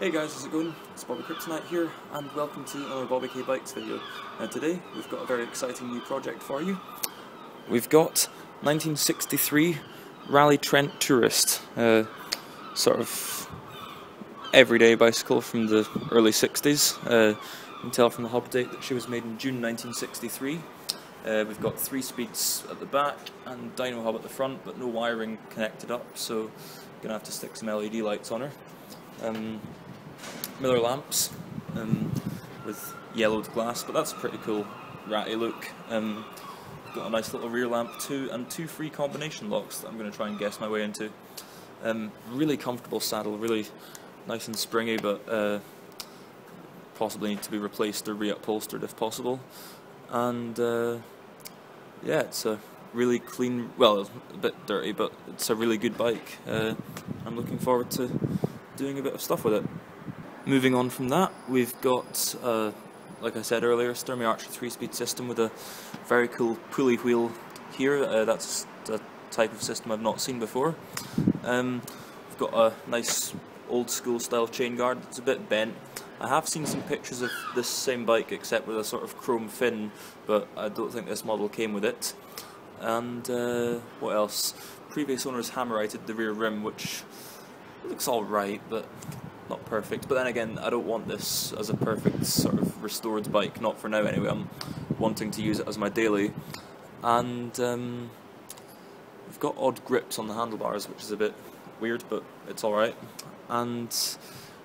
Hey guys, how's it going? It's BobbyKBikes here, and welcome to another BobbyKBikes video. Today, we've got a very exciting new project for you. We've got 1963 Raleigh Trent Tourist, sort of everyday bicycle from the early 60s. You can tell from the hub date that she was made in June 1963. We've got 3 speeds at the back and dyno hub at the front, but no wiring connected up, so I'm going to have to stick some LED lights on her. Miller lamps with yellowed glass, but that's a pretty cool ratty look. Got a nice little rear lamp too, and 2 free combination locks that I'm going to try and guess my way into. Really comfortable saddle, really nice and springy, but possibly need to be replaced or reupholstered if possible. And yeah, it's a really clean, well, a bit dirty, but it's a really good bike. I'm looking forward to doing a bit of stuff with it. Moving on from that, we've got, like I said earlier, Sturmey Archer 3-speed system with a very cool pulley wheel here. That's a type of system I've not seen before. We've got a nice old school style chain guard that's a bit bent. I have seen some pictures of this same bike except with a sort of chrome fin, but I don't think this model came with it. And what else? Previous owners hammerited the rear rim, which looks alright, but not perfect. But then again, I don't want this as a perfect sort of restored bike, not for now anyway. I'm wanting to use it as my daily. And we've got odd grips on the handlebars, which is a bit weird, but it's alright. And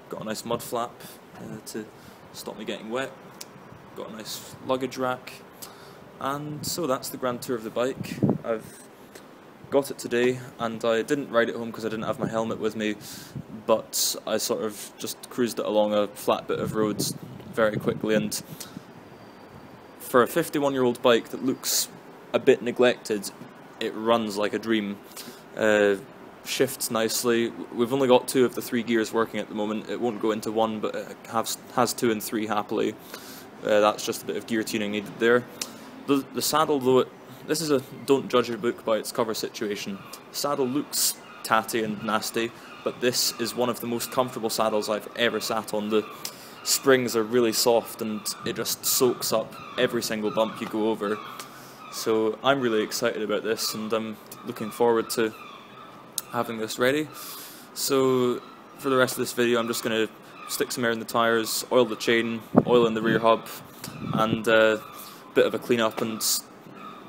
got a nice mud flap to stop me getting wet. Got a nice luggage rack. And so that's the grand tour of the bike. I've got it today, and I didn't ride it home because I didn't have my helmet with me, but I sort of just cruised it along a flat bit of roads very quickly, and for a 51-year-old bike that looks a bit neglected, it runs like a dream. Shifts nicely. We've only got 2 of the 3 gears working at the moment. It won't go into 1, but it has 2 and 3 happily. That's just a bit of gear tuning needed there. The saddle, though, this is a don't judge a book by its cover situation. The saddle looks tatty and nasty, but this is one of the most comfortable saddles I've ever sat on. The springs are really soft and it just soaks up every single bump you go over. So I'm really excited about this, and I'm looking forward to having this ready. So for the rest of this video, I'm just going to stick some air in the tyres, oil the chain, oil in the rear hub, and a bit of a clean up and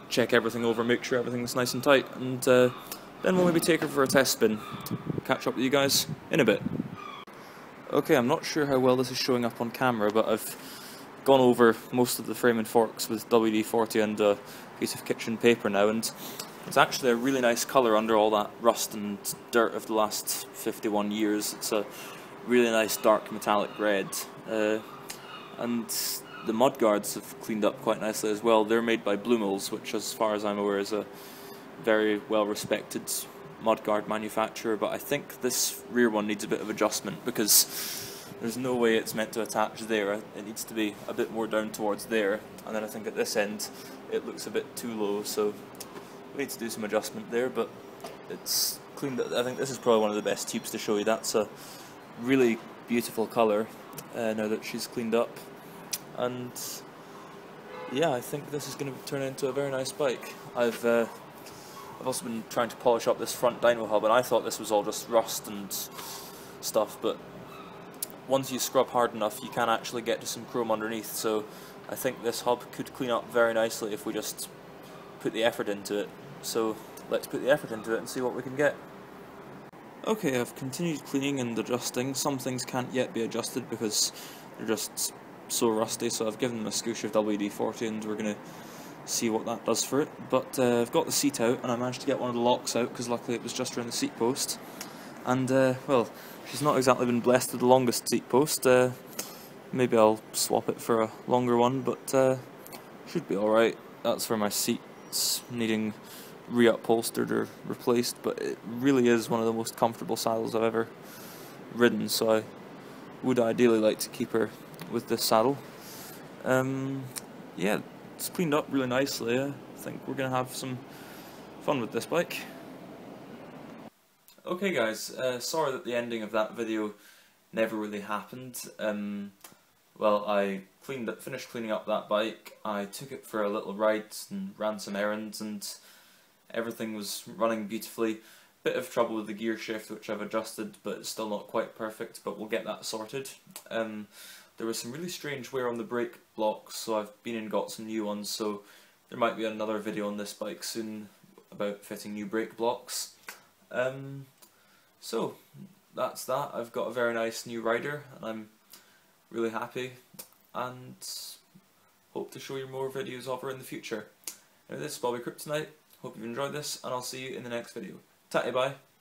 check everything over, make sure everything's nice and tight, and then we'll maybe take her for a test spin. Catch up with you guys in a bit. Okay, I'm not sure how well this is showing up on camera, but I've gone over most of the frame and forks with WD-40 and a piece of kitchen paper now, and it's actually a really nice colour under all that rust and dirt of the last 51 years. It's a really nice dark metallic red, and the mudguards have cleaned up quite nicely as well. They're made by Bloomels, which as far as I'm aware is a very well respected mudguard manufacturer, but I think this rear one needs a bit of adjustment because there's no way it's meant to attach there. It needs to be a bit more down towards there, and then I think at this end it looks a bit too low, so we need to do some adjustment there, but it's cleaned up. I think this is probably one of the best tubes to show you. That's a really beautiful colour now that she's cleaned up. And yeah, I think this is going to turn into a very nice bike. I've also been trying to polish up this front dyno hub, and I thought this was all just rust and stuff, but once you scrub hard enough you can actually get to some chrome underneath, so I think this hub could clean up very nicely if we just put the effort into it. So let's put the effort into it and see what we can get. Okay, I've continued cleaning and adjusting. Some things can't yet be adjusted because they're just so rusty, so I've given them a scoosh of WD-40 and we're going to see what that does for it. But I've got the seat out, and I managed to get one of the locks out because luckily it was just around the seat post. And well, she's not exactly been blessed with the longest seat post. Maybe I'll swap it for a longer one, but should be alright. That's for my seats needing reupholstered or replaced, but it really is one of the most comfortable saddles I've ever ridden, so I would ideally like to keep her with this saddle. Yeah, it's cleaned up really nicely. I think we're going to have some fun with this bike. Okay guys, sorry that the ending of that video never really happened. Well, I finished cleaning up that bike, I took it for a little ride and ran some errands, and everything was running beautifully. Bit of trouble with the gear shift, which I've adjusted, but it's still not quite perfect, but we'll get that sorted. There was some really strange wear on the brake blocks, so I've been and got some new ones, so there might be another video on this bike soon about fitting new brake blocks. So that's that. I've got a very nice new rider, and I'm really happy, and hope to show you more videos of her in the future. Anyway, this is BobbyKBikes. Hope you've enjoyed this, and I'll see you in the next video. Tatty bye.